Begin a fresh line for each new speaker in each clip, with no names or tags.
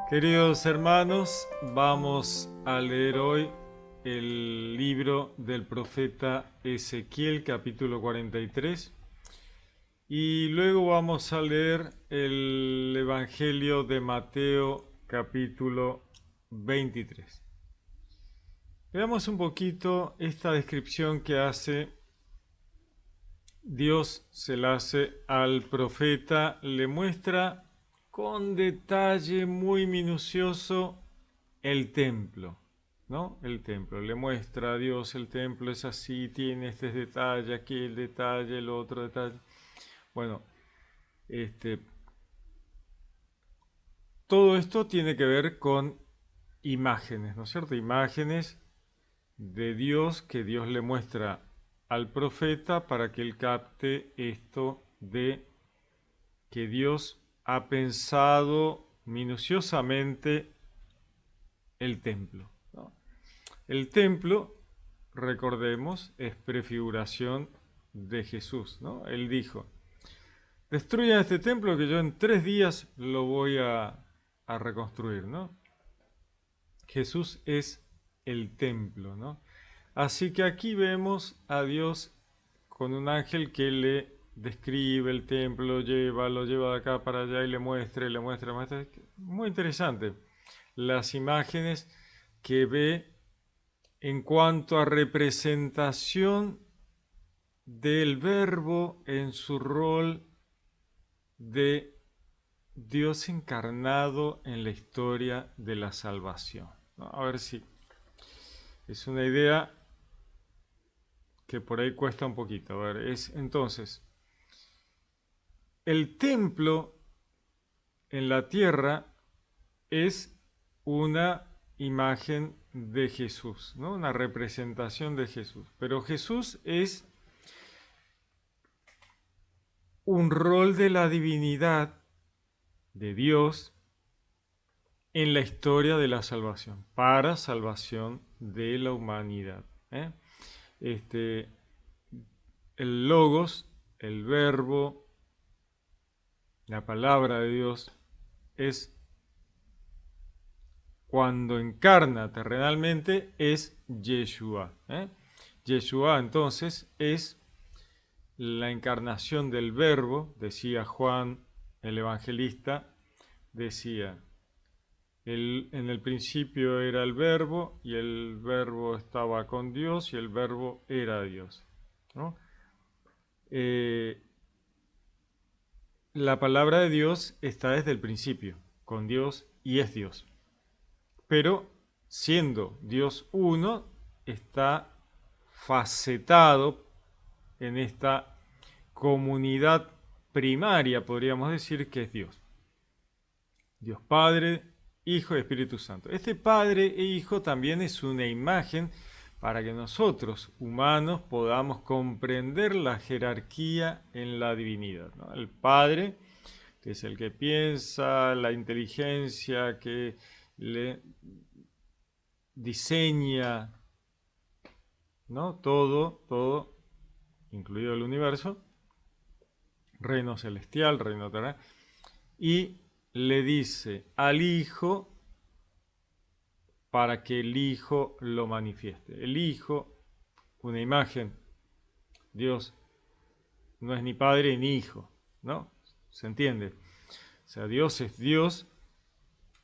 Queridos hermanos, vamos a leer hoy el libro del profeta Ezequiel, capítulo 43, y luego vamos a leer el Evangelio de Mateo, capítulo 23. Veamos un poquito esta descripción que hace Dios, se la hace al profeta, le muestra con detalle muy minucioso el templo, ¿no? El templo, le muestra a Dios el templo es así, tiene este detalle, aquí el detalle, el otro detalle. Bueno, este, todo esto tiene que ver con imágenes, ¿no es cierto? Imágenes de Dios que Dios le muestra al profeta para que él capte esto de que Dios ha pensado minuciosamente el templo, ¿no? El templo, recordemos, es prefiguración de Jesús, ¿no? Él dijo, destruyan este templo que yo en 3 días lo voy a reconstruir, ¿no? Jesús es el templo, ¿no? Así que aquí vemos a Dios con un ángel que le describe el templo, lo lleva de acá para allá y le muestra, le muestra, le muestra. Muy interesante las imágenes que ve en cuanto a representación del verbo en su rol de Dios encarnado en la historia de la salvación, ¿no? A ver si es una idea que por ahí cuesta un poquito. A ver, es entonces, el templo en la tierra es una imagen de Jesús, ¿no? Una representación de Jesús. Pero Jesús es un rol de la divinidad de Dios en la historia de la salvación, para salvación de la humanidad, ¿eh? Este, el logos, el verbo, la palabra de Dios, es cuando encarna terrenalmente, es Yeshua, ¿eh? Yeshua entonces es la encarnación del verbo, decía Juan el evangelista, decía, en el principio era el verbo y el verbo estaba con Dios y el verbo era Dios, ¿no? Eh, la palabra de Dios está desde el principio, con Dios y es Dios. Pero siendo Dios uno, está facetado en esta comunidad primaria, podríamos decir, que es Dios. Dios Padre, Hijo y Espíritu Santo. Este Padre e Hijo también es una imagen para que nosotros, humanos, podamos comprender la jerarquía en la divinidad, ¿no? El Padre, que es el que piensa, la inteligencia que le diseña, ¿no? Todo, incluido el universo, reino celestial, reino terrenal, y le dice al Hijo para que el Hijo lo manifieste. El Hijo, una imagen, Dios no es ni Padre ni Hijo, ¿no? ¿Se entiende? O sea, Dios es Dios,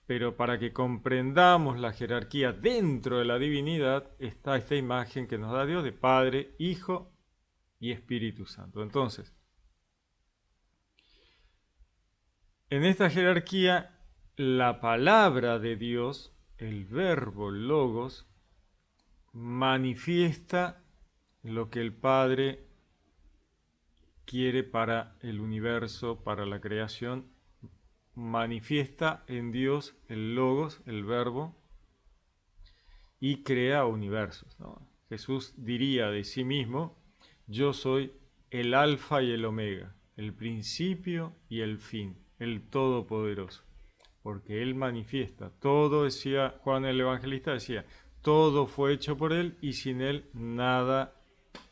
pero para que comprendamos la jerarquía dentro de la divinidad está esta imagen que nos da Dios de Padre, Hijo y Espíritu Santo. Entonces, en esta jerarquía, la palabra de Dios, el verbo logos, manifiesta lo que el Padre quiere para el universo, para la creación, manifiesta en Dios el logos, el verbo, y crea universos, ¿no? Jesús diría de sí mismo, yo soy el alfa y el omega, el principio y el fin, el todopoderoso, porque Él manifiesta, todo, decía Juan el Evangelista, decía, todo fue hecho por Él y sin Él nada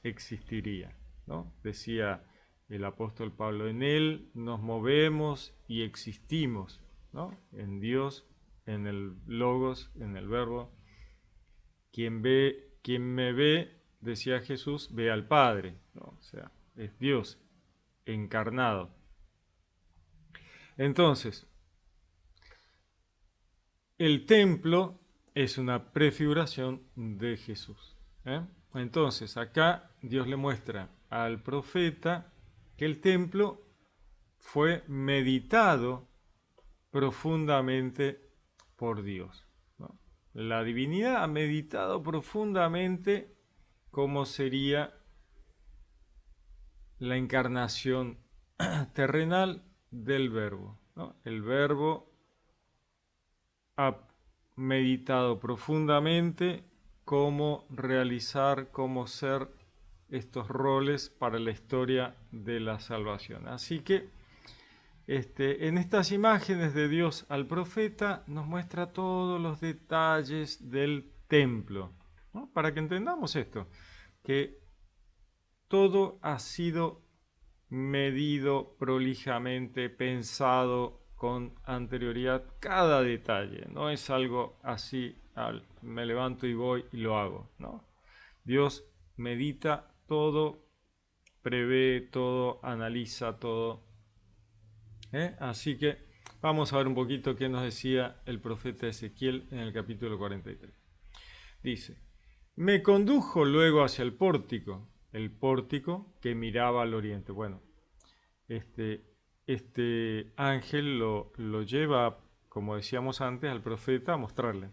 existiría, ¿no? Decía el apóstol Pablo, en Él nos movemos y existimos, ¿no? En Dios, en el logos, en el verbo. Quien me ve, decía Jesús, ve al Padre, ¿no? O sea, es Dios encarnado. Entonces, el templo es una prefiguración de Jesús, ¿eh? Entonces, acá Dios le muestra al profeta que el templo fue meditado profundamente por Dios, ¿no? La divinidad ha meditado profundamente cómo sería la encarnación terrenal del verbo, ¿no? El verbo ha meditado profundamente cómo realizar, cómo ser estos roles para la historia de la salvación. Así que en estas imágenes de Dios al profeta nos muestra todos los detalles del templo, ¿no? Para que entendamos esto, que todo ha sido medido prolijamente, pensado con anterioridad, cada detalle. No es algo así, me levanto y voy y lo hago, ¿no? Dios medita todo, prevé todo, analiza todo. Así que vamos a ver un poquito qué nos decía el profeta Ezequiel en el capítulo 43. Dice, me condujo luego hacia el pórtico que miraba al oriente. Bueno, este ángel lo lleva, como decíamos antes, al profeta a mostrarle.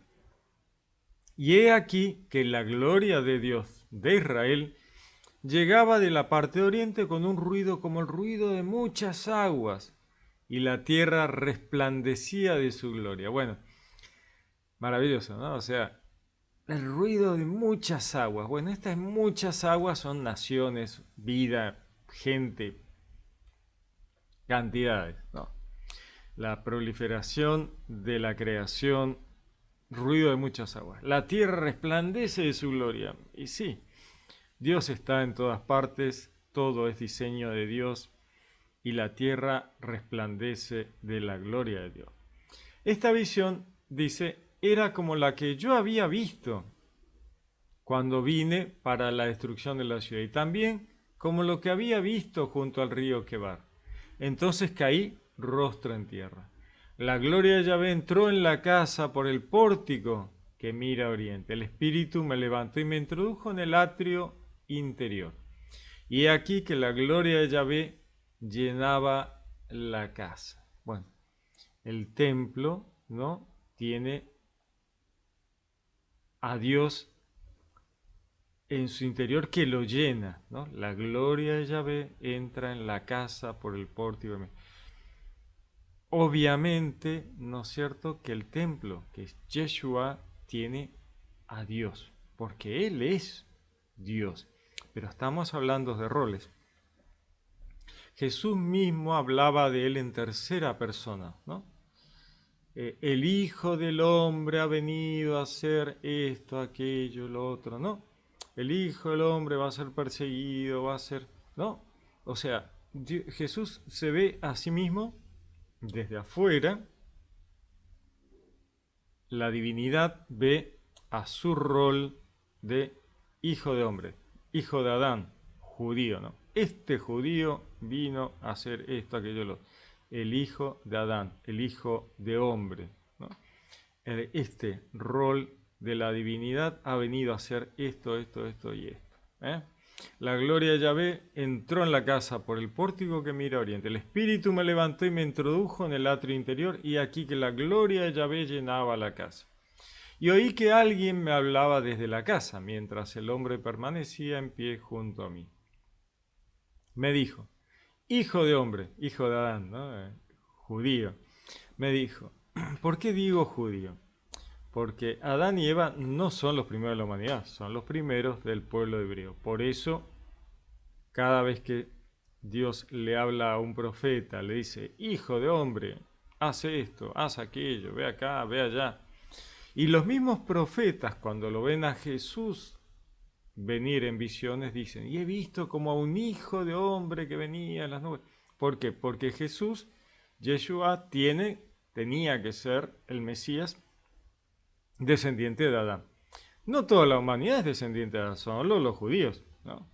Y he aquí que la gloria de Dios de Israel llegaba de la parte de oriente con un ruido como el ruido de muchas aguas, y la tierra resplandecía de su gloria. Bueno, maravilloso, ¿no? O sea, el ruido de muchas aguas. Bueno, estas muchas aguas son naciones, vida, gente, cantidades, ¿no? La proliferación de la creación, ruido de muchas aguas. La tierra resplandece de su gloria. Y sí, Dios está en todas partes, todo es diseño de Dios y la tierra resplandece de la gloria de Dios. Esta visión, dice, era como la que yo había visto cuando vine para la destrucción de la ciudad y también como lo que había visto junto al río Quebar. Entonces caí rostro en tierra. La gloria de Yahvé entró en la casa por el pórtico que mira a oriente. El espíritu me levantó y me introdujo en el atrio interior. Y he aquí que la gloria de Yahvé llenaba la casa. Bueno, el templo, ¿no?, tiene a Dios en su interior que lo llena, ¿no? La gloria de Yahvé entra en la casa por el pórtico. Obviamente, ¿no es cierto?, que el templo, que es Yeshua, tiene a Dios, porque Él es Dios. Pero estamos hablando de roles. Jesús mismo hablaba de Él en tercera persona, ¿no? El Hijo del Hombre ha venido a hacer esto, aquello, lo otro, ¿no? El Hijo del Hombre va a ser perseguido, va a ser, ¿no? O sea, Jesús se ve a sí mismo desde afuera, la divinidad ve a su rol de hijo de hombre, hijo de Adán, judío, ¿no? Este judío vino a hacer esto, aquello, lo otro. El hijo de Adán, el hijo de hombre, ¿no? Este rol de la divinidad ha venido a hacer esto, esto, esto y esto, ¿eh? La gloria de Yahvé entró en la casa por el pórtico que mira a oriente. El espíritu me levantó y me introdujo en el atrio interior, y aquí que la gloria de Yahvé llenaba la casa. Y oí que alguien me hablaba desde la casa, mientras el hombre permanecía en pie junto a mí. Me dijo, hijo de hombre, hijo de Adán, ¿no? Judío. Me dijo, ¿por qué digo judío? Porque Adán y Eva no son los primeros de la humanidad, son los primeros del pueblo hebreo. Por eso, cada vez que Dios le habla a un profeta, le dice, hijo de hombre, haz esto, haz aquello, ve acá, ve allá. Y los mismos profetas, cuando lo ven a Jesús venir en visiones, dicen, y he visto como a un hijo de hombre que venía en las nubes. ¿Por qué? Porque Jesús, Yeshua, tenía que ser el Mesías descendiente de Adán. No toda la humanidad es descendiente de Adán, solo los judíos, ¿no?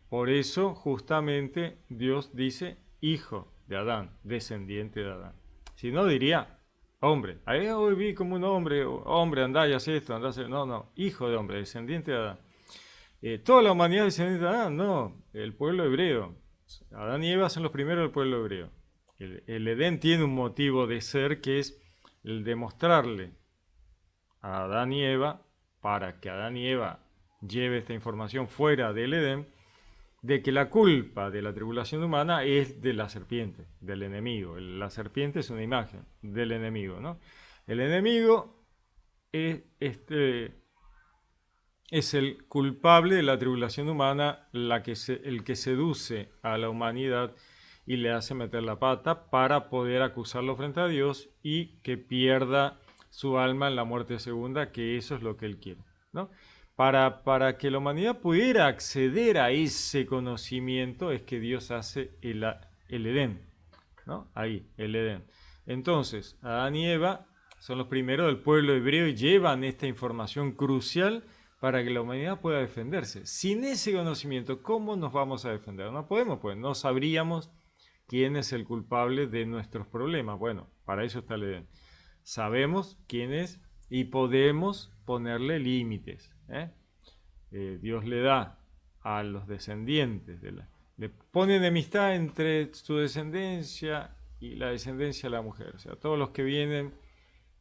Por eso justamente Dios dice hijo de Adán, descendiente de Adán. Si no diría hombre. Ahí hoy vi como un hombre, hombre, andá y haz esto, andá a hacer. No, no, hijo de hombre, descendiente de Adán. ¿Toda la humanidad es descendiente de Adán? No, el pueblo hebreo. Adán y Eva son los primeros del pueblo hebreo. El Edén tiene un motivo de ser que es el de mostrarle a Adán y Eva, para que Adán y Eva lleve esta información fuera del Edén, de que la culpa de la tribulación humana es de la serpiente, del enemigo. La serpiente es una imagen del enemigo, ¿no? El enemigo es, es el culpable de la tribulación humana, el que seduce a la humanidad y le hace meter la pata para poder acusarlo frente a Dios y que pierda su alma en la muerte segunda, que eso es lo que él quiere, ¿no? Para que la humanidad pudiera acceder a ese conocimiento es que Dios hace el Edén, ¿no? Ahí, el Edén. Entonces, Adán y Eva son los primeros del pueblo hebreo y llevan esta información crucial para que la humanidad pueda defenderse. Sin ese conocimiento, ¿cómo nos vamos a defender? No podemos, pues no sabríamos quién es el culpable de nuestros problemas. Bueno, para eso está el Edén. Sabemos quién es y podemos ponerle límites. Dios le da a los descendientes, le pone enemistad entre su descendencia y la descendencia de la mujer. O sea, todos los que vienen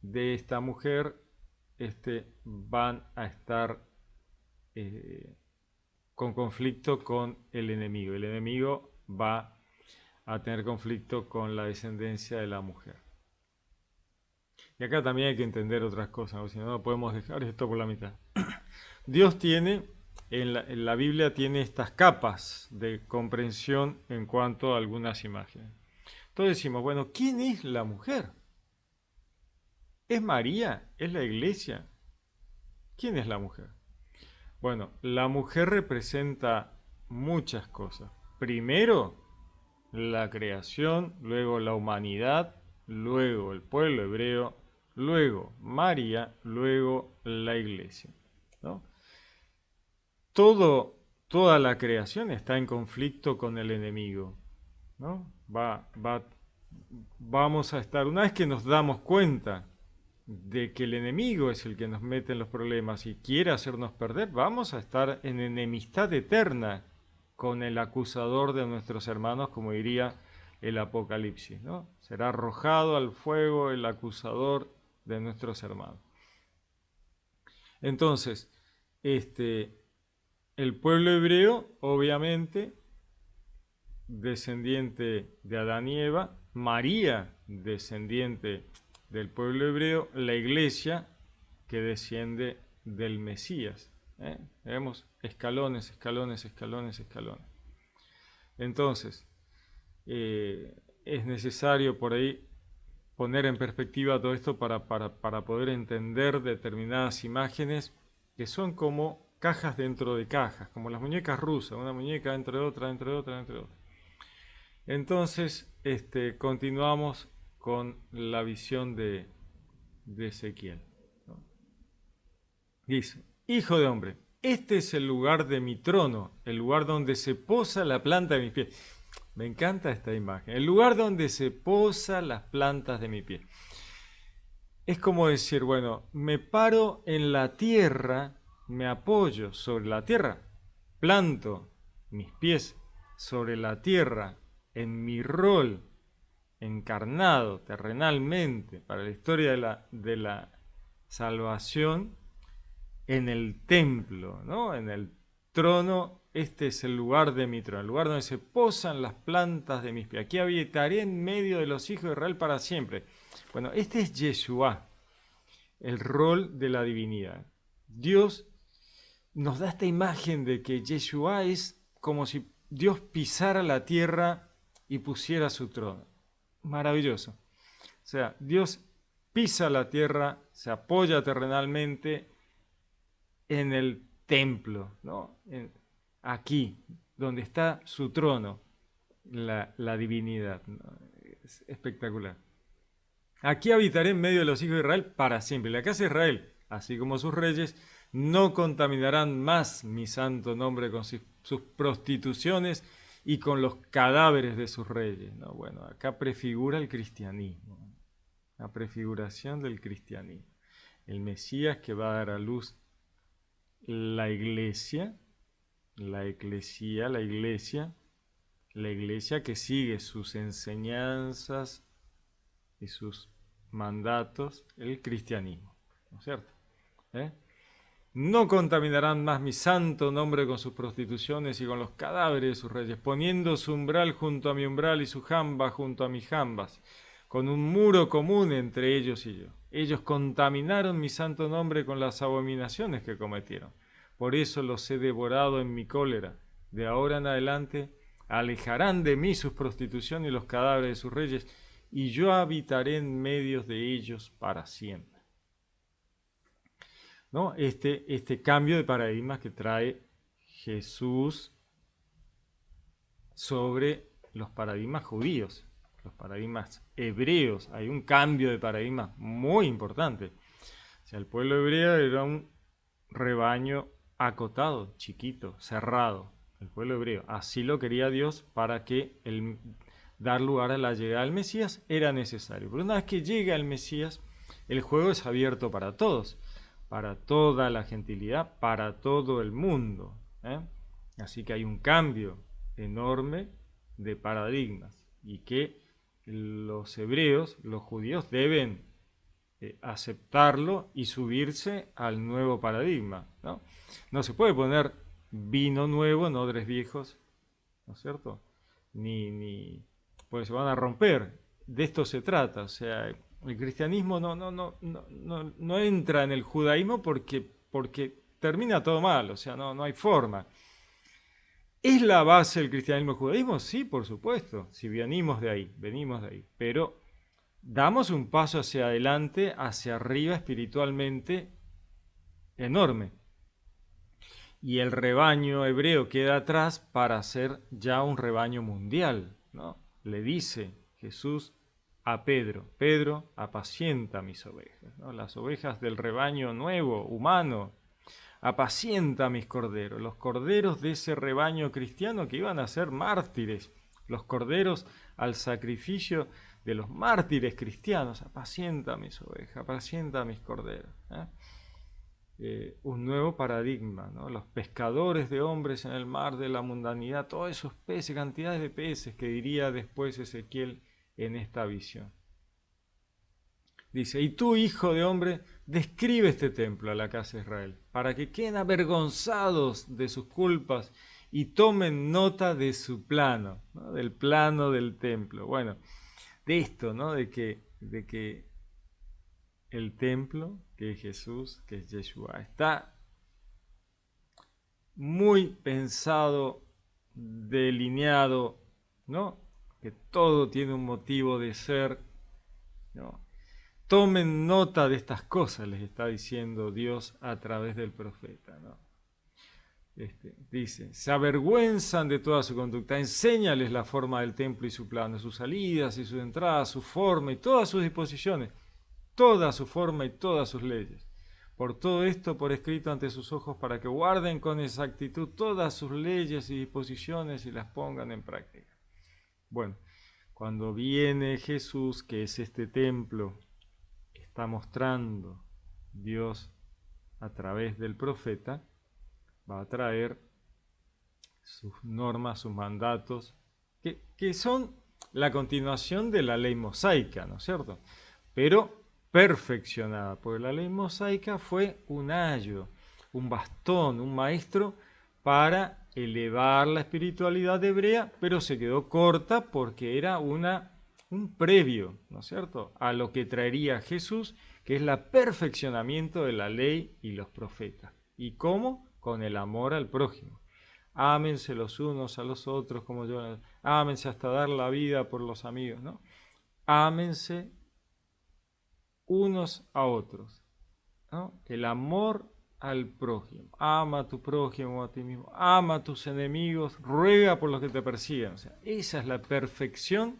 de esta mujer van a estar con conflicto con el enemigo. El enemigo va a tener conflicto con la descendencia de la mujer. Y acá también hay que entender otras cosas, ¿no? Si no, no podemos dejar esto por la mitad. Dios tiene, en la Biblia tiene estas capas de comprensión en cuanto a algunas imágenes. Entonces decimos, bueno, ¿quién es la mujer? ¿Es María? ¿Es la iglesia? ¿Quién es la mujer? Bueno, la mujer representa muchas cosas. Primero, la creación, luego la humanidad, luego el pueblo hebreo, luego María, luego la iglesia, ¿no? Toda la creación está en conflicto con el enemigo, ¿no? Vamos a estar, una vez que nos damos cuenta de que el enemigo es el que nos mete en los problemas y quiere hacernos perder, vamos a estar en enemistad eterna con el acusador de nuestros hermanos, como diría el Apocalipsis, ¿no? Será arrojado al fuego el acusador de nuestros hermanos. Entonces, el pueblo hebreo, obviamente, descendiente de Adán y Eva, María, descendiente del pueblo hebreo, la iglesia, que desciende del Mesías. Vemos escalones, escalones, escalones, escalones. Entonces, es necesario por ahí poner en perspectiva todo esto para poder entender determinadas imágenes que son como cajas dentro de cajas, como las muñecas rusas, una muñeca dentro de otra, dentro de otra, dentro de otra. Entonces, continuamos con la visión de Ezequiel, ¿no? Dice, hijo de hombre, este es el lugar de mi trono, el lugar donde se posa la planta de mis pies. Me encanta esta imagen, el lugar donde se posa las plantas de mi pie. Es como decir, bueno, me paro en la tierra, me apoyo sobre la tierra, planto mis pies sobre la tierra en mi rol encarnado terrenalmente para la historia de la salvación en el templo, ¿no? En el trono. Este es el lugar de mi trono, el lugar donde se posan las plantas de mis pies. Aquí habitaré en medio de los hijos de Israel para siempre. Bueno, este es Yeshua, el rol de la divinidad. Dios nos da esta imagen de que Yeshua es como si Dios pisara la tierra y pusiera su trono. Maravilloso. O sea, Dios pisa la tierra, se apoya terrenalmente en el templo, ¿no? Aquí, donde está su trono, la divinidad, ¿no? Es espectacular. Aquí habitaré en medio de los hijos de Israel para siempre. La casa de Israel, así como sus reyes, no contaminarán más mi santo nombre con sus prostituciones y con los cadáveres de sus reyes. No, bueno, acá prefigura el cristianismo, la prefiguración del cristianismo. El Mesías que va a dar a luz la iglesia, la eclesía, la iglesia que sigue sus enseñanzas y sus mandatos, el cristianismo, ¿no es cierto? ¿Eh? No contaminarán más mi santo nombre con sus prostituciones y con los cadáveres de sus reyes, poniendo su umbral junto a mi umbral y su jamba junto a mis jambas, con un muro común entre ellos y yo. Ellos contaminaron mi santo nombre con las abominaciones que cometieron. Por eso los he devorado en mi cólera. De ahora en adelante alejarán de mí sus prostituciones y los cadáveres de sus reyes, y yo habitaré en medio de ellos para siempre. ¿No? Este cambio de paradigma que trae Jesús sobre los paradigmas judíos, los paradigmas hebreos. Hay un cambio de paradigma muy importante. O sea, el pueblo hebreo era un rebaño acotado, chiquito, cerrado. El pueblo hebreo. Así lo quería Dios para que dar lugar a la llegada del Mesías era necesario. Pero una vez que llega el Mesías, el juego es abierto para todos, para toda la gentilidad, para todo el mundo. Así que hay un cambio enorme de paradigmas y que los hebreos, los judíos, deben aceptarlo y subirse al nuevo paradigma. No se puede poner vino nuevo en odres viejos, ¿no es cierto? Pues se van a romper. De esto se trata. O sea, el cristianismo no entra en el judaísmo porque termina todo mal. O sea, no hay forma. ¿Es la base del cristianismo el judaísmo? Sí, por supuesto. Si venimos de ahí. Pero damos un paso hacia adelante, hacia arriba espiritualmente enorme. Y el rebaño hebreo queda atrás para ser ya un rebaño mundial, ¿no? Le dice Jesús a Pedro, Pedro, apacienta mis ovejas, ¿no? Las ovejas del rebaño nuevo, humano, apacienta mis corderos, los corderos de ese rebaño cristiano que iban a ser mártires, los corderos al sacrificio de los mártires cristianos, apacienta mis ovejas, apacienta mis corderos. Un nuevo paradigma, ¿no? Los pescadores de hombres en el mar de la mundanidad, todos esos peces, cantidades de peces que diría después Ezequiel en esta visión. Dice, y tú, hijo de hombre, describe este templo a la casa de Israel, para que queden avergonzados de sus culpas y tomen nota de su plano, ¿no? Del plano del templo. Bueno, de esto, ¿no? De que el templo, que es Jesús, que es Yeshua, está muy pensado, delineado, ¿no? Que todo tiene un motivo de ser, ¿no? Tomen nota de estas cosas, les está diciendo Dios a través del profeta, ¿no? Dice, se avergüenzan de toda su conducta, enséñales la forma del templo y su plano, sus salidas y sus entradas, su forma y todas sus disposiciones, toda su forma y todas sus leyes. Por todo esto por escrito ante sus ojos para que guarden con exactitud todas sus leyes y disposiciones y las pongan en práctica. Bueno, cuando viene Jesús, que es este templo, está mostrando Dios a través del profeta, va a traer sus normas, sus mandatos, que son la continuación de la ley mosaica, ¿no es cierto? Pero perfeccionada, porque la ley mosaica fue un ayo, un bastón, un maestro para elevar la espiritualidad hebrea, pero se quedó corta porque era un previo, ¿no es cierto?, a lo que traería Jesús, que es el perfeccionamiento de la ley y los profetas. ¿Y cómo? Con el amor al prójimo. Ámense los unos a los otros como yo. Ámense hasta dar la vida por los amigos, ¿no? Ámense unos a otros, ¿no? El amor al prójimo. Ama a tu prójimo, a ti mismo. Ama a tus enemigos. Ruega por los que te persigan. O sea, esa es la perfección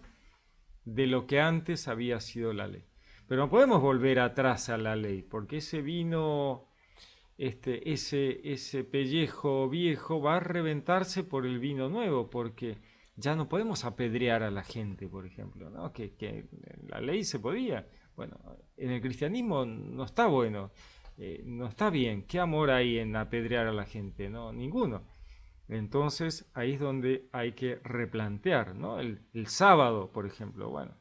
de lo que antes había sido la ley. Pero no podemos volver atrás a la ley, porque ese vino, ese pellejo viejo va a reventarse por el vino nuevo, porque ya no podemos apedrear a la gente, por ejemplo, ¿no? Que en la ley se podía. Bueno, en el cristianismo no está bueno, no está bien. ¿Qué amor hay en apedrear a la gente? No, ninguno. Entonces ahí es donde hay que replantear, ¿no? El sábado, por ejemplo, bueno,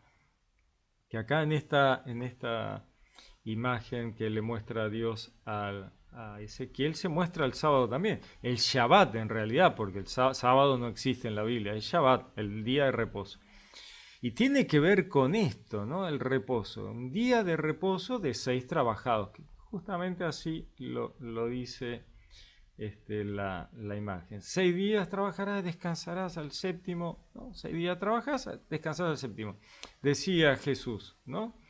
que acá en esta imagen que le muestra a Dios a Ezequiel se muestra el sábado también, el Shabbat en realidad, porque el sábado no existe en la Biblia, el Shabbat, el día de reposo. Y tiene que ver con esto, ¿no? El reposo, un día de reposo de 6 trabajados, que justamente así lo dice la imagen. 6 días trabajarás, descansarás al séptimo, ¿no? 6 días trabajas, descansarás al séptimo. Decía Jesús, ¿no?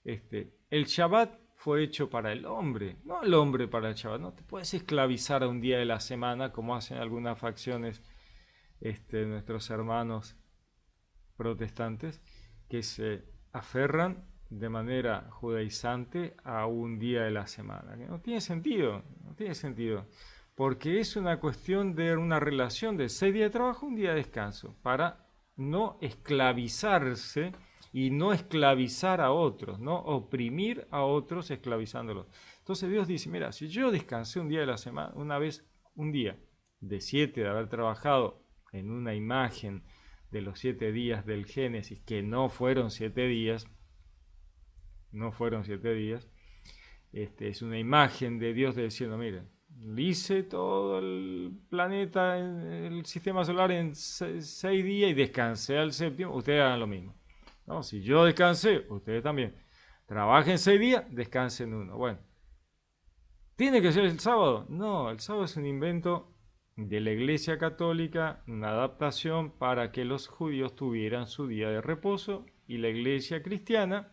El Shabbat fue hecho para el hombre, no el hombre para el Shabbat. No te puedes esclavizar a un día de la semana como hacen algunas facciones, nuestros hermanos protestantes, que se aferran de manera judaizante a un día de la semana. No tiene sentido, no tiene sentido, porque es una cuestión de una relación de 6 días de trabajo, un día de descanso, para no esclavizarse y no esclavizar a otros, no oprimir a otros esclavizándolos. Entonces Dios dice, mira, si yo descansé un día de la semana, una vez, un día de 7 de haber trabajado en una imagen de los 7 días del Génesis, que no fueron 7 días, no fueron 7 días, es una imagen de Dios diciendo, miren, hice todo el planeta, el sistema solar en 6 días y descansé al séptimo, ustedes hagan lo mismo. ¿No? Si yo descansé, ustedes también. Trabajen 6 días, descansen uno. Bueno, ¿tiene que ser el sábado? No, el sábado es un invento de la Iglesia Católica, una adaptación para que los judíos tuvieran su día de reposo y la Iglesia Cristiana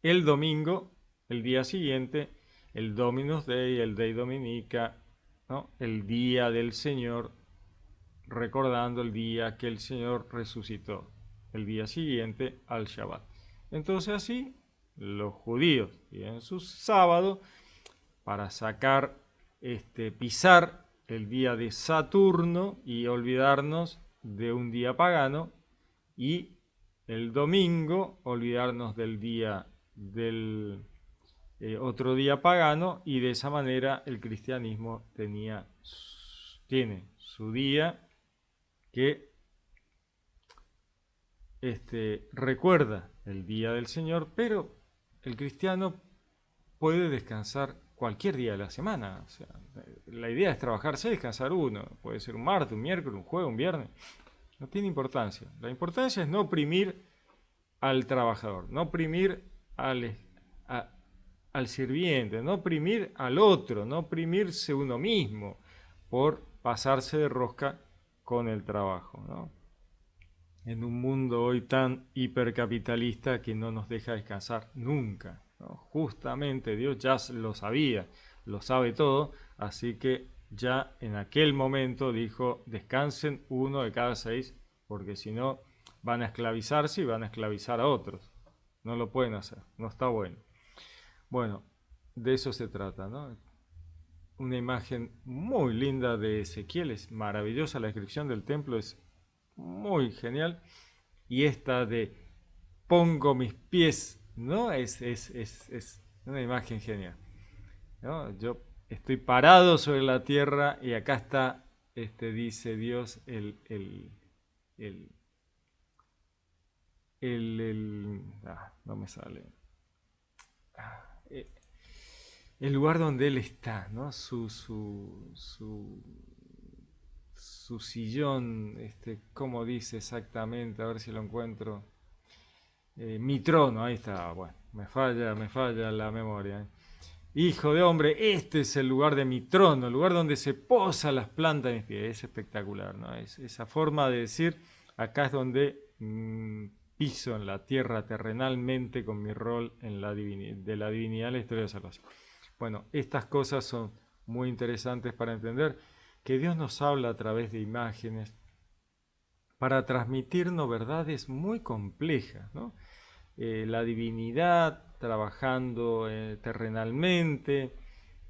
el domingo, el día siguiente, el Dominus Dei, el Dei Dominica, ¿no? El día del Señor, recordando el día que el Señor resucitó, el día siguiente al Shabbat. Entonces así, los judíos tienen su sábado para sacar, pisar el día de Saturno y olvidarnos de un día pagano, y el domingo olvidarnos del día del otro día pagano, y de esa manera el cristianismo tiene su día que recuerda el día del Señor, pero el cristiano puede descansar cualquier día de la semana. O sea, la idea es trabajar 6, descansar uno. Puede ser un martes, un miércoles, un jueves, un viernes. No tiene importancia. La importancia es no oprimir al trabajador, no oprimir al sirviente, no oprimir al otro, no oprimirse uno mismo por pasarse de rosca con el trabajo, ¿no? En un mundo hoy tan hipercapitalista que no nos deja descansar nunca, ¿no? Justamente Dios ya lo sabía, lo sabe todo, así que ya en aquel momento dijo, descansen uno de cada 6, porque si no van a esclavizarse y van a esclavizar a otros. No lo pueden hacer, no está bueno. Bueno, de eso se trata, ¿no? Una imagen muy linda de Ezequiel, es maravillosa, la descripción del templo es muy genial. Y esta de pongo mis pies, ¿no? Es una imagen genial, ¿no? Yo estoy parado sobre la tierra y acá está, dice Dios, no me sale. Eh, el lugar donde Él está, ¿no? Su sillón, ¿cómo dice exactamente? A ver si lo encuentro. Mi trono, ahí está, bueno, me falla la memoria. Hijo de hombre, este es el lugar de mi trono, el lugar donde se posa las plantas de mis pies. Es espectacular, ¿no? Es esa forma de decir, acá es donde piso en la tierra terrenalmente con mi rol en de la divinidad en la historia de salvación. Bueno, estas cosas son muy interesantes para entender que Dios nos habla a través de imágenes para transmitirnos verdades muy complejas, ¿no? la divinidad trabajando terrenalmente,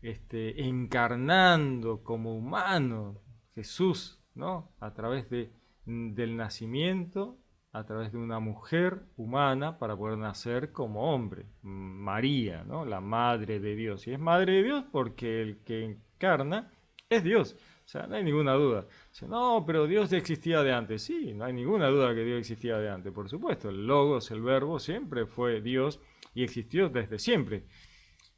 encarnando como humano, Jesús, ¿no? A través del nacimiento, a través de una mujer humana para poder nacer como hombre, María, ¿no? La madre de Dios. Y es madre de Dios porque el que encarna es Dios. O sea, no hay ninguna duda. Dice, no, pero Dios ya existía de antes. Sí, no hay ninguna duda que Dios existía de antes, por supuesto. El Logos, el Verbo, siempre fue Dios y existió desde siempre.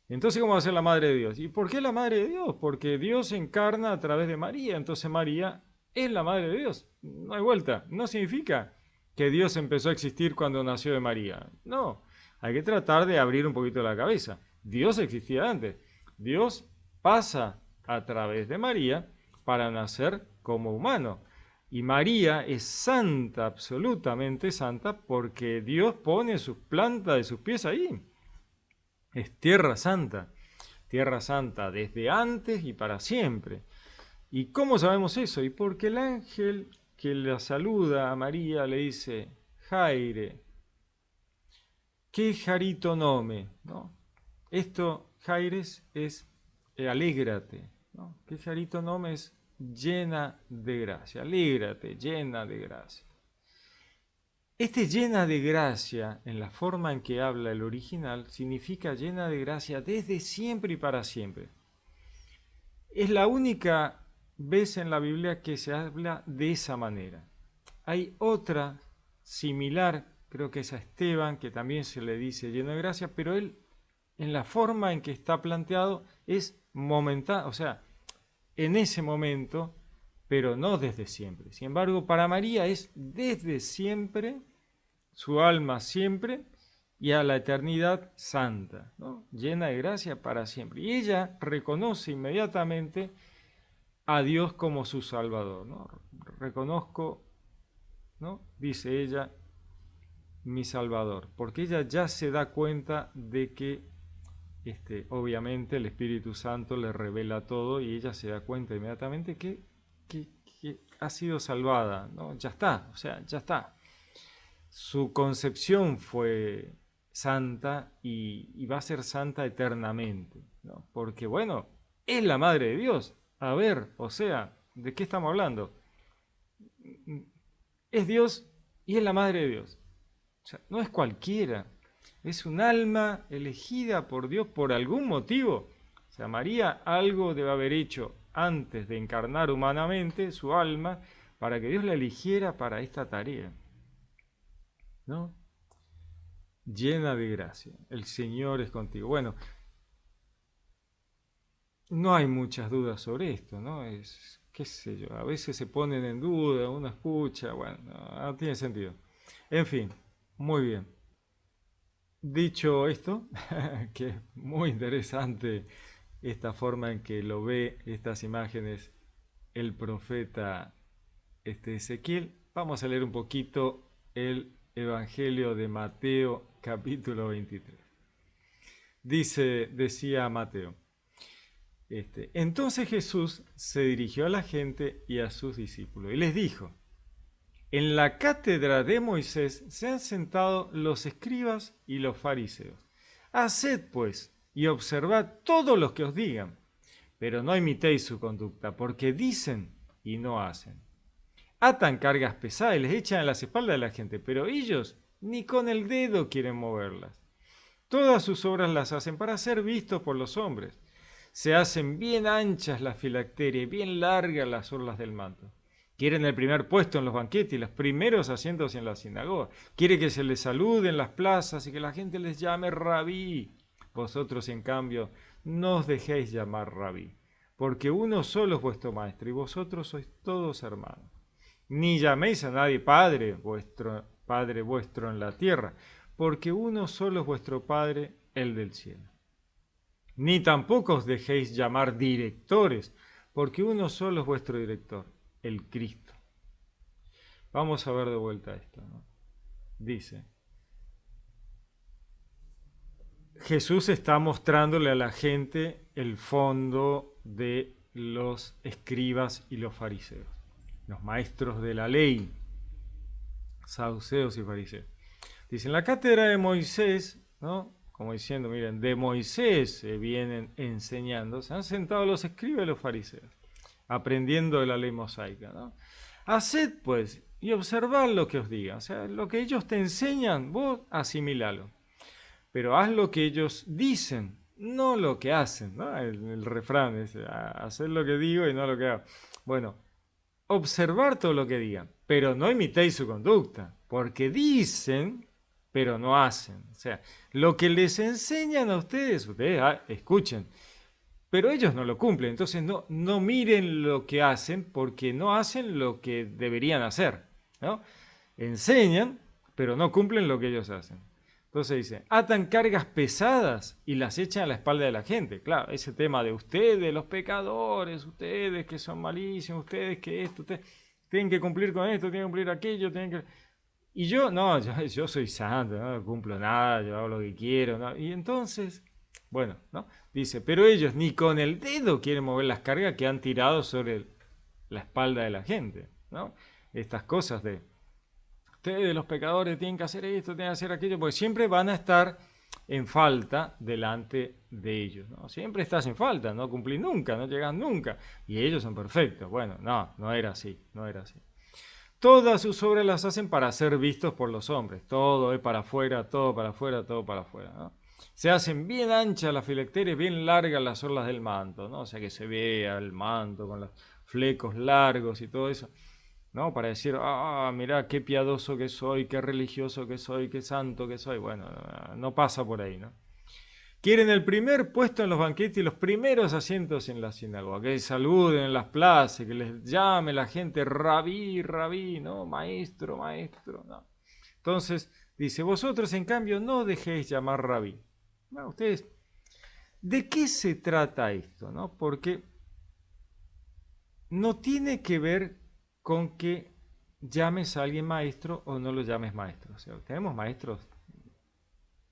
Entonces, ¿cómo va a ser la madre de Dios? ¿Y por qué la madre de Dios? Porque Dios se encarna a través de María. Entonces María es la madre de Dios. No hay vuelta. No significa que Dios empezó a existir cuando nació de María. No, hay que tratar de abrir un poquito la cabeza. Dios existía antes. Dios pasa a través de María para nacer como humano. Y María es santa, absolutamente santa, porque Dios pone sus plantas de sus pies ahí. Es tierra santa desde antes y para siempre. ¿Y cómo sabemos eso? Y porque el ángel que la saluda a María le dice, Jaire, que jarito nome, ¿no? Esto, Jaires, es alégrate, ¿no? Que jarito nome es llena de gracia, alégrate, llena de gracia. Llena de gracia, en la forma en que habla el original, significa llena de gracia desde siempre y para siempre. Es la única vez en la Biblia que se habla de esa manera. Hay otra similar, creo que es a Esteban, que también se le dice lleno de gracia, pero él, en la forma en que está planteado, es momentáneo, o sea, en ese momento, pero no desde siempre. Sin embargo, para María es desde siempre, su alma siempre, y a la eternidad santa, ¿no? Llena de gracia para siempre. Y ella reconoce inmediatamente a Dios como su Salvador, ¿no? Reconozco, ¿no? Dice ella, mi Salvador, porque ella ya se da cuenta de que obviamente el Espíritu Santo le revela todo y ella se da cuenta inmediatamente que ha sido salvada, ¿no? Ya está, o sea, ya está. Su concepción fue santa y va a ser santa eternamente, ¿no? Porque, bueno, es la madre de Dios. A ver, o sea, ¿de qué estamos hablando? Es Dios y es la madre de Dios. O sea, no es cualquiera. Es un alma elegida por Dios por algún motivo. O sea, María algo debe haber hecho antes de encarnar humanamente su alma para que Dios la eligiera para esta tarea, ¿no? Llena de gracia. El Señor es contigo. Bueno, no hay muchas dudas sobre esto, ¿no? Es, qué sé yo, a veces se ponen en duda, uno escucha, bueno, no tiene sentido. En fin, muy bien. Dicho esto, que es muy interesante esta forma en que lo ve estas imágenes el profeta Ezequiel, vamos a leer un poquito el Evangelio de Mateo capítulo 23. Decía Mateo, entonces Jesús se dirigió a la gente y a sus discípulos y les dijo, en la cátedra de Moisés se han sentado los escribas y los fariseos. Haced pues y observad todo lo que os digan, pero no imitéis su conducta, porque dicen y no hacen. Atan cargas pesadas y les echan a las espaldas de la gente, pero ellos ni con el dedo quieren moverlas. Todas sus obras las hacen para ser vistos por los hombres. Se hacen bien anchas las filacterias y bien largas las orlas del manto. Quieren el primer puesto en los banquetes y los primeros asientos en la sinagoga. Quiere que se les salude en las plazas y que la gente les llame rabí. Vosotros, en cambio, no os dejéis llamar rabí, porque uno solo es vuestro maestro y vosotros sois todos hermanos. Ni llaméis a nadie Padre vuestro en la tierra, porque uno solo es vuestro Padre, el del cielo. Ni tampoco os dejéis llamar directores, porque uno solo es vuestro director, el Cristo. Vamos a ver de vuelta esto, ¿no? Dice, Jesús está mostrándole a la gente el fondo de los escribas y los fariseos, los maestros de la ley, saduceos y fariseos. Dice, en la cátedra de Moisés, ¿no? Como diciendo, miren, de Moisés se vienen enseñando, se han sentado los escribas y los fariseos, aprendiendo de la ley mosaica, ¿no? Haced pues y observad lo que os diga, o sea, lo que ellos te enseñan, vos asimilalo, pero haz lo que ellos dicen, no lo que hacen, ¿no? El refrán es, hacer lo que digo y no lo que hago. Bueno, observar todo lo que digan, pero no imitéis su conducta, porque dicen, pero no hacen. O sea, lo que les enseñan a ustedes, escuchen, pero ellos no lo cumplen. Entonces no miren lo que hacen porque no hacen lo que deberían hacer, ¿no? Enseñan, pero no cumplen lo que ellos hacen. Entonces dice, atan cargas pesadas y las echan a la espalda de la gente. Claro, ese tema de ustedes, los pecadores, ustedes que son malísimos, ustedes que esto, ustedes tienen que cumplir con esto, tienen que cumplir aquello, tienen que... Y yo, no, yo soy santo, no cumplo nada, yo hago lo que quiero, ¿no? Y entonces, bueno, ¿no? Dice, pero ellos ni con el dedo quieren mover las cargas que han tirado sobre la espalda de la gente, ¿no? Estas cosas de, ustedes los pecadores tienen que hacer esto, tienen que hacer aquello, porque siempre van a estar en falta delante de ellos, ¿no? Siempre estás en falta, no cumplís nunca, no llegas nunca, y ellos son perfectos. Bueno, no era así, no era así. Todas sus obras las hacen para ser vistos por los hombres. Todo es para afuera, todo para afuera, todo para afuera, ¿no? Se hacen bien anchas las filacterias, bien largas las orlas del manto, ¿no? O sea que se vea el manto con los flecos largos y todo eso, ¿no? Para decir, mirá qué piadoso que soy, qué religioso que soy, qué santo que soy. Bueno, no pasa por ahí, ¿no? Quieren el primer puesto en los banquetes y los primeros asientos en la sinagoga, que saluden en las plazas, que les llame la gente rabí, rabí, ¿no? Maestro, maestro, ¿no? Entonces, dice, vosotros en cambio no dejéis llamar rabí. No, ustedes, ¿de qué se trata esto, no? Porque no tiene que ver con que llames a alguien maestro o no lo llames maestro. O sea, tenemos maestros.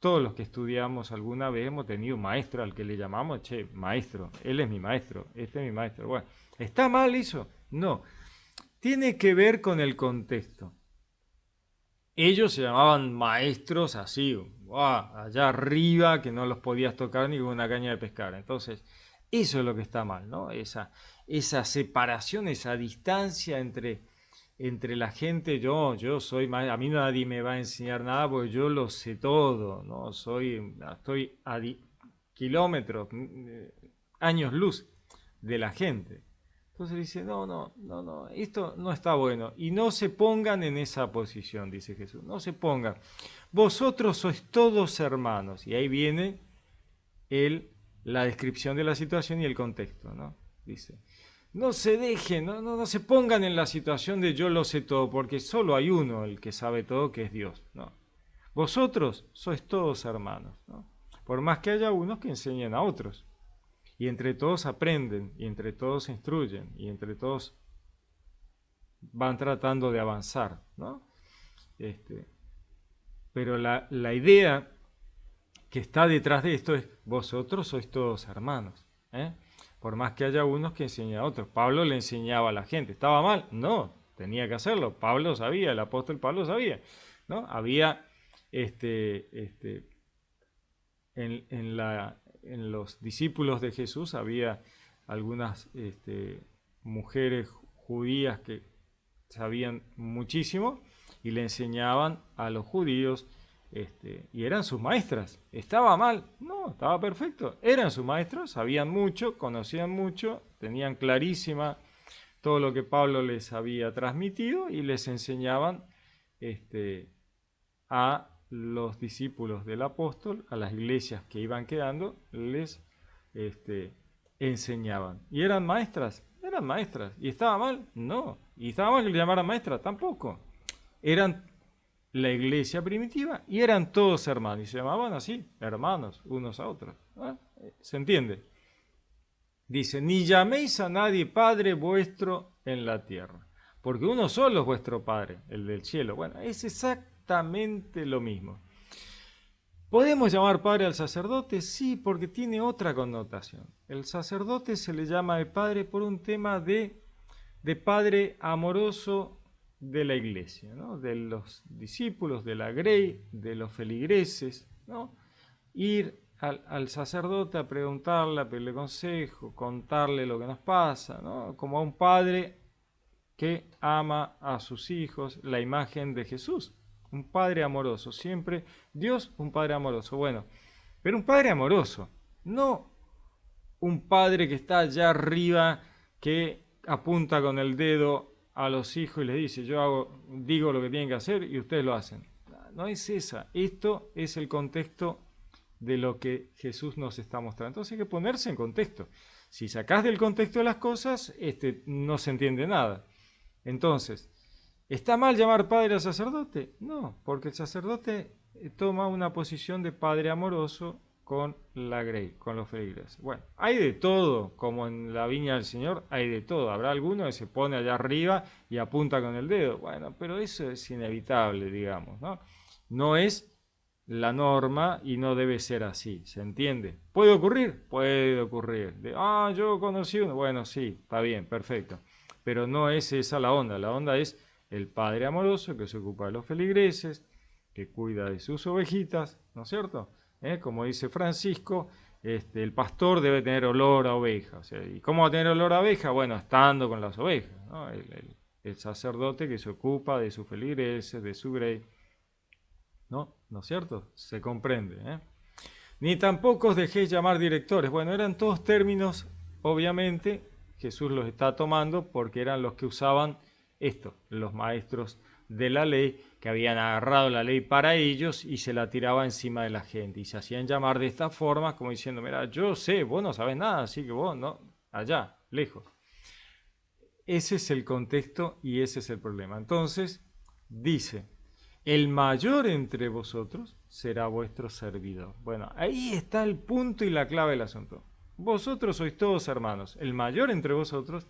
Todos los que estudiamos alguna vez hemos tenido un maestro al que le llamamos, che, maestro, él es mi maestro, este es mi maestro. Bueno, ¿está mal eso? No. Tiene que ver con el contexto. Ellos se llamaban maestros así, allá arriba, que no los podías tocar ni con una caña de pescar. Entonces, eso es lo que está mal, ¿no? Esa separación, esa distancia entre la gente, yo soy más, a mí nadie me va a enseñar nada porque yo lo sé todo, ¿no? Estoy a kilómetros, años luz de la gente. Entonces dice, no, esto no está bueno. Y no se pongan en esa posición, dice Jesús, no se pongan. Vosotros sois todos hermanos. Y ahí viene la descripción de la situación y el contexto, ¿no? Dice, no se dejen, no se pongan en la situación de yo lo sé todo, porque solo hay uno el que sabe todo, que es Dios, ¿no? Vosotros sois todos hermanos, ¿no? Por más que haya unos que enseñen a otros. Y entre todos aprenden, y entre todos se instruyen, y entre todos van tratando de avanzar, ¿no? Pero la idea que está detrás de esto es, vosotros sois todos hermanos, ¿eh? Por más que haya unos que enseñen a otros. Pablo le enseñaba a la gente. ¿Estaba mal? No, tenía que hacerlo. Pablo sabía, el apóstol Pablo sabía, ¿no? Había en los discípulos de Jesús había algunas mujeres judías que sabían muchísimo y le enseñaban a los judíos y eran sus maestras. ¿Estaba mal? No, estaba perfecto. Eran sus maestros, sabían mucho, conocían mucho, tenían clarísima todo lo que Pablo les había transmitido y les enseñaban a los discípulos del apóstol, a las iglesias que iban quedando, les enseñaban. ¿Y eran maestras? Eran maestras. ¿Y estaba mal? No. ¿Y estaba mal que le llamaran maestras? Tampoco. Eran la iglesia primitiva y eran todos hermanos. Y se llamaban así, hermanos, unos a otros. ¿Se entiende? Dice, ni llaméis a nadie Padre vuestro en la tierra, porque uno solo es vuestro Padre, el del cielo. Bueno, es exactamente lo mismo. ¿Podemos llamar Padre al sacerdote? Sí, porque tiene otra connotación. El sacerdote se le llama de Padre por un tema de Padre amoroso de la iglesia, ¿no? De los discípulos, de la grey, de los feligreses, ¿no? Ir al sacerdote a preguntarle, a pedirle consejo, contarle lo que nos pasa, ¿no? Como a un padre que ama a sus hijos, la imagen de Jesús, un padre amoroso, siempre Dios un padre amoroso, bueno, pero un padre amoroso, no un padre que está allá arriba, que apunta con el dedo a los hijos y les dice, digo lo que tienen que hacer y ustedes lo hacen. No es esa, esto es el contexto de lo que Jesús nos está mostrando. Entonces hay que ponerse en contexto. Si sacás del contexto de las cosas, no se entiende nada. Entonces, ¿está mal llamar padre al sacerdote? No, porque el sacerdote toma una posición de padre amoroso con la grey, con los feligreses. Bueno, hay de todo, como en la viña del Señor, hay de todo. Habrá alguno que se pone allá arriba y apunta con el dedo. Bueno, pero eso es inevitable, digamos, ¿no? No es la norma y no debe ser así, ¿se entiende? ¿Puede ocurrir? Puede ocurrir. Yo conocí uno. Bueno, sí, está bien, perfecto. Pero no es esa la onda es el padre amoroso que se ocupa de los feligreses, que cuida de sus ovejitas, ¿no es cierto? Como dice Francisco, el pastor debe tener olor a oveja. O sea, ¿y cómo va a tener olor a oveja? Bueno, estando con las ovejas, ¿no? El sacerdote que se ocupa de sus feligreses, de su grey, ¿no? ¿No es cierto? Se comprende, ¿eh? Ni tampoco os dejéis llamar directores. Bueno, eran todos términos, obviamente, Jesús los está tomando porque eran los que usaban los maestros de la ley, que habían agarrado la ley para ellos y se la tiraba encima de la gente. Y se hacían llamar de esta forma, como diciendo, mira, yo sé, vos no sabés nada, así que vos, no, allá, lejos. Ese es el contexto y ese es el problema. Entonces, dice, el mayor entre vosotros será vuestro servidor. Bueno, ahí está el punto y la clave del asunto. Vosotros sois todos hermanos. El mayor entre vosotros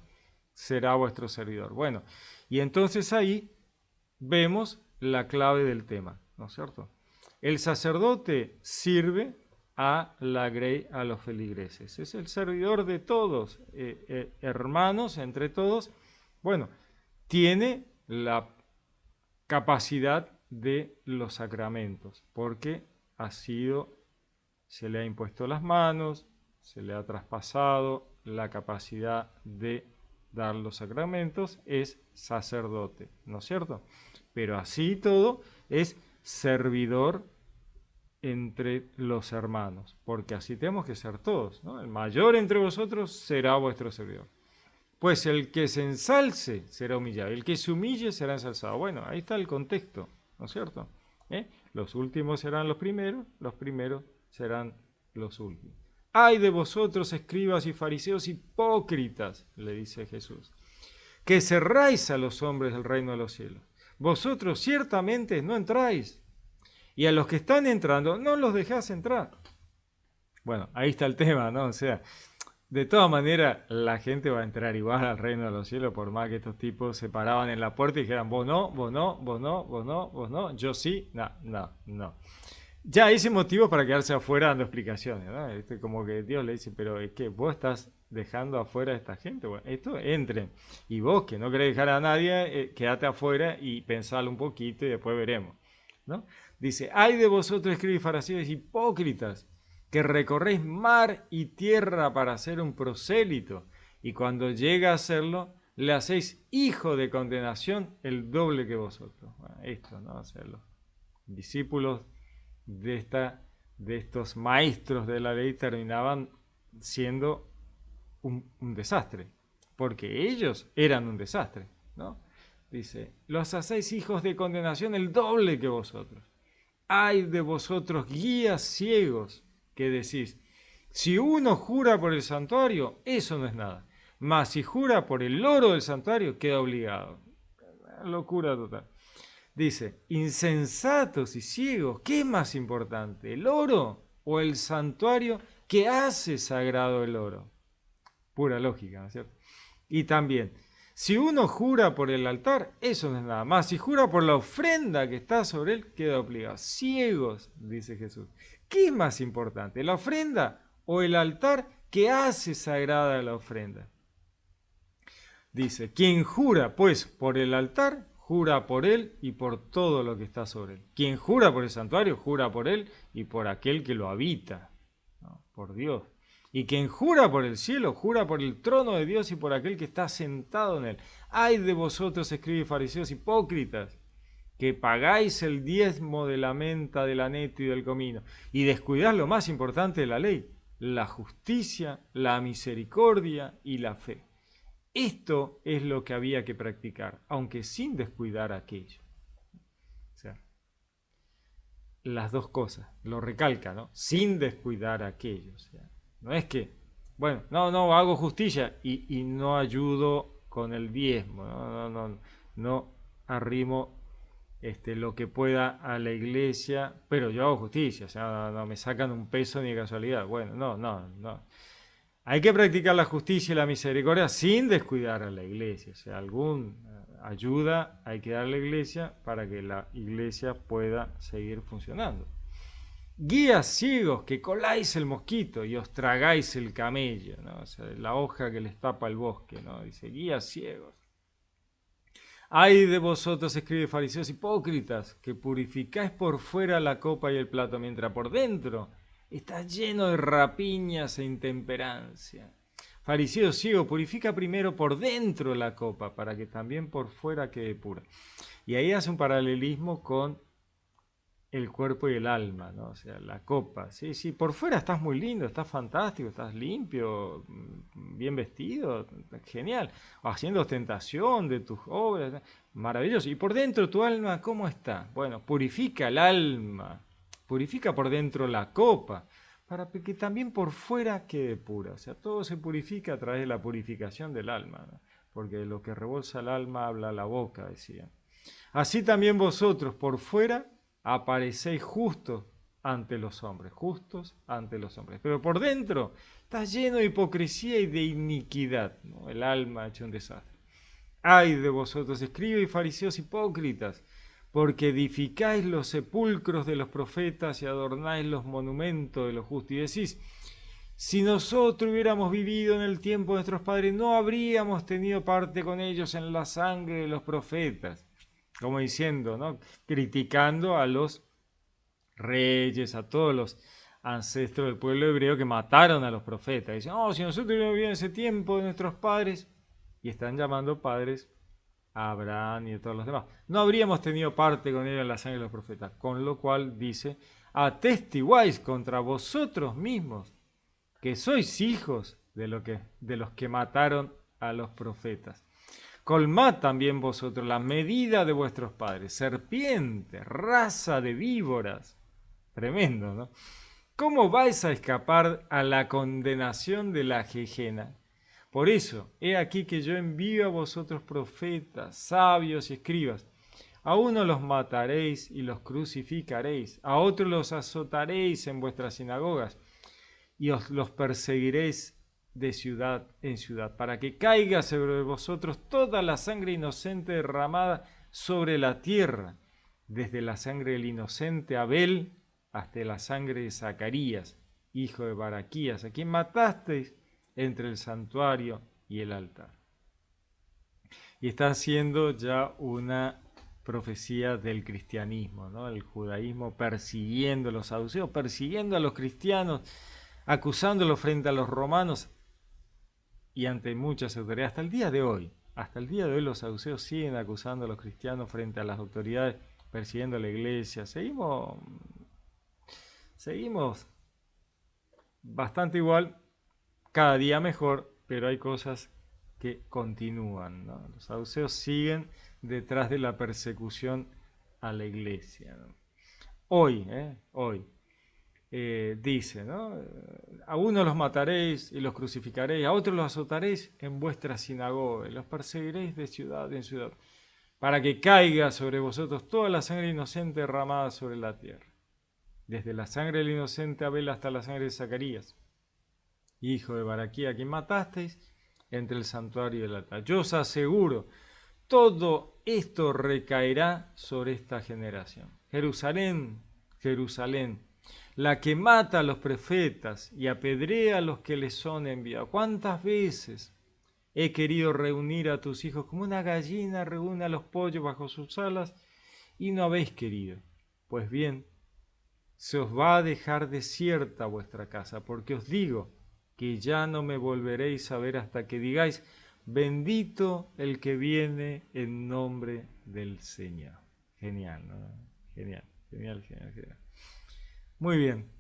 será vuestro servidor. Bueno, y entonces ahí vemos la clave del tema, ¿no es cierto? El sacerdote sirve a la grey, a los feligreses. Es el servidor de todos, hermanos entre todos. Bueno, tiene la capacidad de los sacramentos, porque se le ha impuesto las manos, se le ha traspasado la capacidad de dar los sacramentos, es sacerdote, ¿no es cierto? Pero así todo es servidor entre los hermanos, porque así tenemos que ser todos, ¿no? El mayor entre vosotros será vuestro servidor. Pues el que se ensalce será humillado, el que se humille será ensalzado. Bueno, ahí está el contexto, ¿no es cierto? Los últimos serán los primeros serán los últimos. ¡Ay de vosotros, escribas y fariseos hipócritas!, le dice Jesús, que cerráis a los hombres del reino de los cielos. Vosotros ciertamente no entráis, y a los que están entrando no los dejáis entrar. Bueno, ahí está el tema, ¿no? O sea, de todas maneras, la gente va a entrar igual al reino de los cielos, por más que estos tipos se paraban en la puerta y dijeran, vos no, vos no, vos no, vos no, vos no, yo sí, no. Ya ese motivo para quedarse afuera dando explicaciones, ¿no? Como que Dios le dice, pero es que vos estás dejando afuera a esta gente. Bueno, esto entren. Y vos que no querés dejar a nadie, quédate afuera y pensalo un poquito y después veremos, ¿no? Dice, ay de vosotros, escribís fariseos hipócritas, que recorréis mar y tierra para hacer un prosélito, y cuando llega a hacerlo, le hacéis hijo de condenación el doble que vosotros. Bueno, esto, ¿no? O sea, los discípulos de estos maestros de la ley terminaban siendo un desastre, porque ellos eran un desastre, ¿no? Dice, los hacéis hijos de condenación el doble que vosotros. Ay de vosotros, guías ciegos, que decís, si uno jura por el santuario, eso no es nada, mas si jura por el oro del santuario, queda obligado. Locura total. Dice, insensatos y ciegos, ¿qué es más importante, el oro o el santuario que hace sagrado el oro? Pura lógica, ¿no es cierto? Y también, si uno jura por el altar, eso no es nada más. Si jura por la ofrenda que está sobre él, queda obligado. Ciegos, dice Jesús. ¿Qué es más importante, la ofrenda o el altar que hace sagrada la ofrenda? Dice, quien jura pues por el altar, jura por él y por todo lo que está sobre él. Quien jura por el santuario, jura por él y por aquel que lo habita, ¿no? Por Dios. Y quien jura por el cielo, jura por el trono de Dios y por aquel que está sentado en él. ¡Ay de vosotros, escribas y fariseos hipócritas, que pagáis el diezmo de la menta, del aneto y del comino, y descuidáis lo más importante de la ley, la justicia, la misericordia y la fe! Esto es lo que había que practicar, aunque sin descuidar aquello. O sea, las dos cosas, lo recalca, ¿no? Sin descuidar aquello. O sea, no es que, bueno, no, hago justicia y no ayudo con el diezmo, no arrimo lo que pueda a la iglesia, pero yo hago justicia, o sea, no me sacan un peso ni de casualidad. Bueno, no. Hay que practicar la justicia y la misericordia sin descuidar a la iglesia. O sea, alguna ayuda hay que dar a la iglesia para que la iglesia pueda seguir funcionando. Guías ciegos, que coláis el mosquito y os tragáis el camello, ¿no? O sea, la hoja que les tapa el bosque, ¿no? Dice, guías ciegos. Ay de vosotros, escribe fariseos hipócritas, que purificáis por fuera la copa y el plato, mientras por dentro está lleno de rapiñas e intemperancia. Fariseo ciego, purifica primero por dentro la copa, para que también por fuera quede pura. Y ahí hace un paralelismo con el cuerpo y el alma, ¿no? O sea, la copa. Sí, por fuera estás muy lindo, estás fantástico, estás limpio, bien vestido, genial, haciendo ostentación de tus obras, maravilloso. Y por dentro tu alma, ¿cómo está? Bueno, purifica el alma, purifica por dentro la copa, para que también por fuera quede pura. O sea, todo se purifica a través de la purificación del alma, ¿no? Porque de lo que rebolsa el alma habla la boca, decía. Así también vosotros por fuera aparecéis justos ante los hombres, pero por dentro está lleno de hipocresía y de iniquidad, ¿no? El alma ha hecho un desastre. Ay de vosotros, escribas y fariseos hipócritas, porque edificáis los sepulcros de los profetas y adornáis los monumentos de los justos. Y decís, si nosotros hubiéramos vivido en el tiempo de nuestros padres, no habríamos tenido parte con ellos en la sangre de los profetas. Como diciendo, ¿no? Criticando a los reyes, a todos los ancestros del pueblo hebreo que mataron a los profetas. Dicen, si nosotros hubiéramos vivido en ese tiempo de nuestros padres, y están llamando padres a Abraham y a todos los demás, no habríamos tenido parte con ellos en la sangre de los profetas. Con lo cual dice, atestiguáis contra vosotros mismos que sois hijos de los que mataron a los profetas. Colmad también vosotros la medida de vuestros padres, serpientes, raza de víboras. Tremendo, ¿no? ¿Cómo vais a escapar a la condenación de la Gehenna? Por eso, he aquí que yo envío a vosotros profetas, sabios y escribas. A unos los mataréis y los crucificaréis, a otros los azotaréis en vuestras sinagogas y os los perseguiréis de ciudad en ciudad, para que caiga sobre vosotros toda la sangre inocente derramada sobre la tierra, desde la sangre del inocente Abel hasta la sangre de Zacarías, hijo de Baraquías, a quien matasteis entre el santuario y el altar. Y está haciendo ya una profecía del cristianismo, ¿no? El judaísmo persiguiendo a los saduceos, persiguiendo a los cristianos, acusándolos frente a los romanos y ante muchas autoridades. Hasta el día de hoy los saduceos siguen acusando a los cristianos frente a las autoridades, persiguiendo a la iglesia. Seguimos bastante igual, cada día mejor, pero hay cosas que continúan, ¿no? Los saduceos siguen detrás de la persecución a la iglesia, ¿no? Hoy dice, ¿no? A unos los mataréis y los crucificaréis, a otros los azotaréis en vuestras sinagogas, los perseguiréis de ciudad en ciudad, para que caiga sobre vosotros toda la sangre inocente derramada sobre la tierra, desde la sangre del inocente Abel hasta la sangre de Zacarías, hijo de Baraquía, a quien matasteis entre el santuario y el altar. Yo os aseguro, todo esto recaerá sobre esta generación. Jerusalén, Jerusalén, la que mata a los profetas y apedrea a los que les son enviados. ¿Cuántas veces he querido reunir a tus hijos como una gallina reúne a los pollos bajo sus alas, y no habéis querido. Pues bien, se os va a dejar desierta vuestra casa, porque os digo que ya no me volveréis a ver hasta que digáis, bendito el que viene en nombre del Señor. Genial, ¿no? Genial, genial, genial, genial. Muy bien,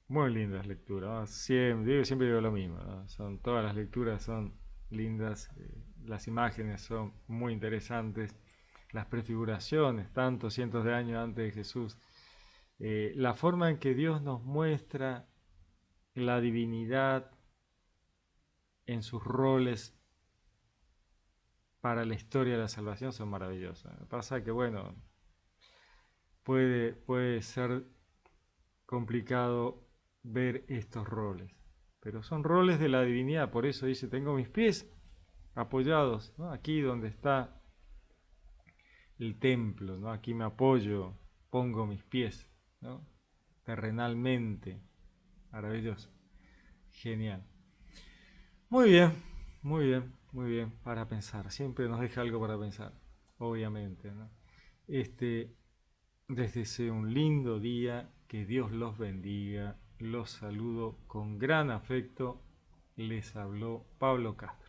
muy lindas lecturas, ¿no? Siempre digo lo mismo, ¿no? Todas las lecturas son lindas, las imágenes son muy interesantes, las prefiguraciones, tantos cientos de años antes de Jesús, la forma en que Dios nos muestra la divinidad en sus roles para la historia de la salvación son maravillosas. Pasa que, bueno, puede ser complicado ver estos roles, pero son roles de la divinidad. Por eso dice, tengo mis pies apoyados, ¿no? Aquí donde está el templo, ¿no? Aquí me apoyo, pongo mis pies, ¿no? Terrenalmente. Maravilloso. Genial. Muy bien, muy bien, muy bien. Para pensar. Siempre nos deja algo para pensar. Obviamente, ¿no? Les deseo un lindo día. Que Dios los bendiga. Los saludo con gran afecto. Les habló Pablo Castro.